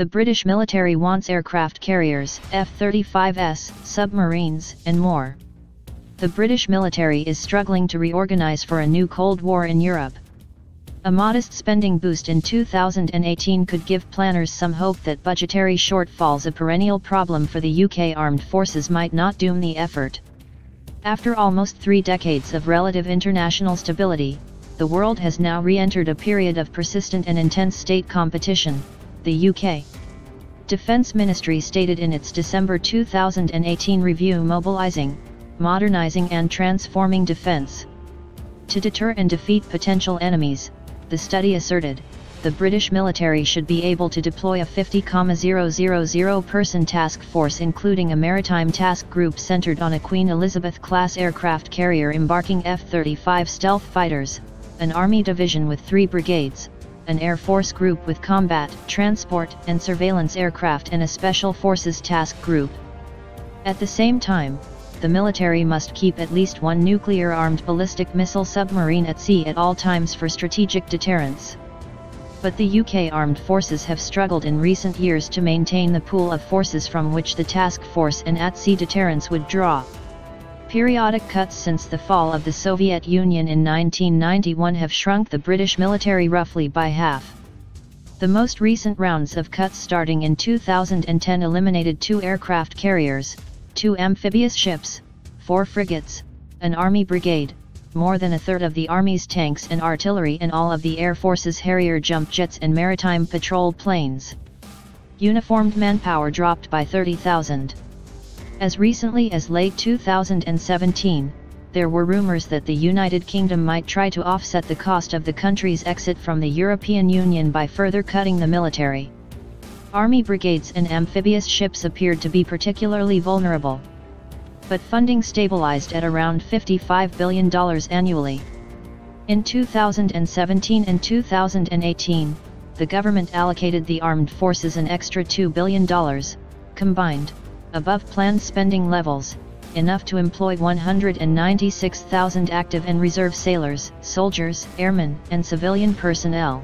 The British military wants aircraft carriers, F-35s, submarines, and more. The British military is struggling to reorganize for a new Cold War in Europe. A modest spending boost in 2018 could give planners some hope that budgetary shortfalls, a perennial problem for the UK armed forces, might not doom the effort. After almost 3 decades of relative international stability, the world has now re-entered a period of persistent and intense state competition, the UK Defence Ministry stated in its December 2018 review Mobilizing, Modernizing and Transforming Defense. To deter and defeat potential enemies, the study asserted, the British military should be able to deploy a 50,000-person task force including a maritime task group centered on a Queen Elizabeth-class aircraft carrier embarking F-35 stealth fighters, an Army division with 3 brigades, an Air Force group with combat, transport, and surveillance aircraft, and a Special Forces task group. At the same time, the military must keep at least 1 nuclear-armed ballistic missile submarine at sea at all times for strategic deterrence. But the UK armed forces have struggled in recent years to maintain the pool of forces from which the task force and at-sea deterrence would draw. Periodic cuts since the fall of the Soviet Union in 1991 have shrunk the British military roughly by half. The most recent rounds of cuts starting in 2010 eliminated 2 aircraft carriers, 2 amphibious ships, 4 frigates, an Army brigade, more than a third of the Army's tanks and artillery, and all of the Air Force's Harrier jump jets and maritime patrol planes. Uniformed manpower dropped by 30,000. As recently as late 2017, there were rumors that the United Kingdom might try to offset the cost of the country's exit from the European Union by further cutting the military. Army brigades and amphibious ships appeared to be particularly vulnerable. But funding stabilized at around $55 billion annually. In 2017 and 2018, the government allocated the armed forces an extra $2 billion, combined, above planned spending levels, enough to employ 196,000 active and reserve sailors, soldiers, airmen, and civilian personnel.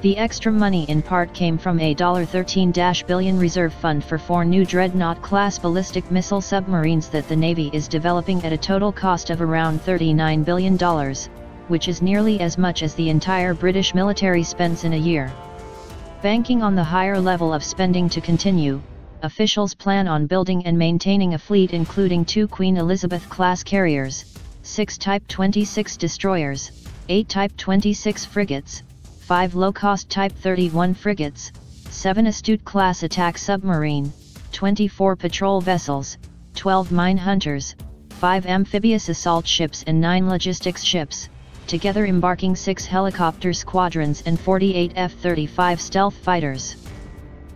The extra money in part came from a $13 billion reserve fund for 4 new Dreadnought-class ballistic-missile submarines that the Navy is developing at a total cost of around $39 billion, which is nearly as much as the entire British military spends in a year. Banking on the higher level of spending to continue, officials plan on building and maintaining a fleet including 2 Queen Elizabeth-class carriers, 6 Type 26 destroyers, 8 Type 26 frigates, 5 low-cost Type 31 frigates, 7 Astute-class attack submarine, 24 patrol vessels, 12 mine hunters, 5 amphibious assault ships and 9 logistics ships, together embarking 6 helicopter squadrons and 48 F-35 stealth fighters.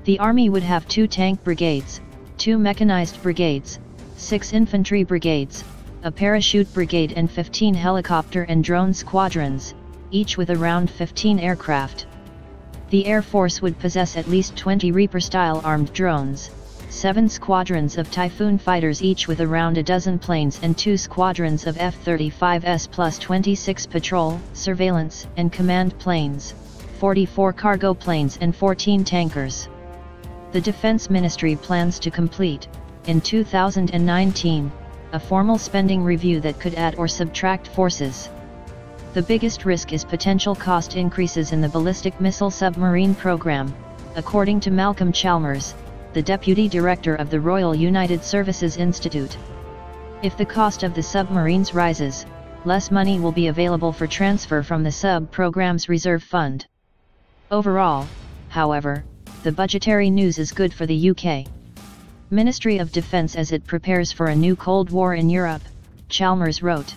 The Army would have 2 tank brigades, 2 mechanized brigades, 6 infantry brigades, a parachute brigade and 15 helicopter and drone squadrons, each with around 15 aircraft. The Air Force would possess at least 20 Reaper-style armed drones, 7 squadrons of Typhoon fighters each with around a dozen planes, and 2 squadrons of F-35s plus 26 patrol, surveillance, and command planes, 44 cargo planes and 14 tankers. The Defense Ministry plans to complete, in 2019, a formal spending review that could add or subtract forces. The biggest risk is potential cost increases in the ballistic missile submarine program, according to Malcolm Chalmers, the Deputy Director of the Royal United Services Institute. If the cost of the submarines rises, less money will be available for transfer from the sub-program's reserve fund. Overall, however, the budgetary news is good for the UK Ministry of Defence as it prepares for a new Cold War in Europe, Chalmers wrote.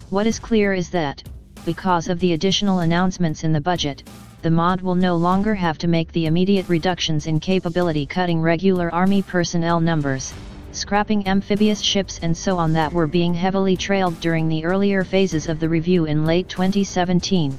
What is clear is that, because of the additional announcements in the budget, the MOD will no longer have to make the immediate reductions in capability, cutting regular Army personnel numbers, scrapping amphibious ships and so on that were being heavily trailed during the earlier phases of the review in late 2017.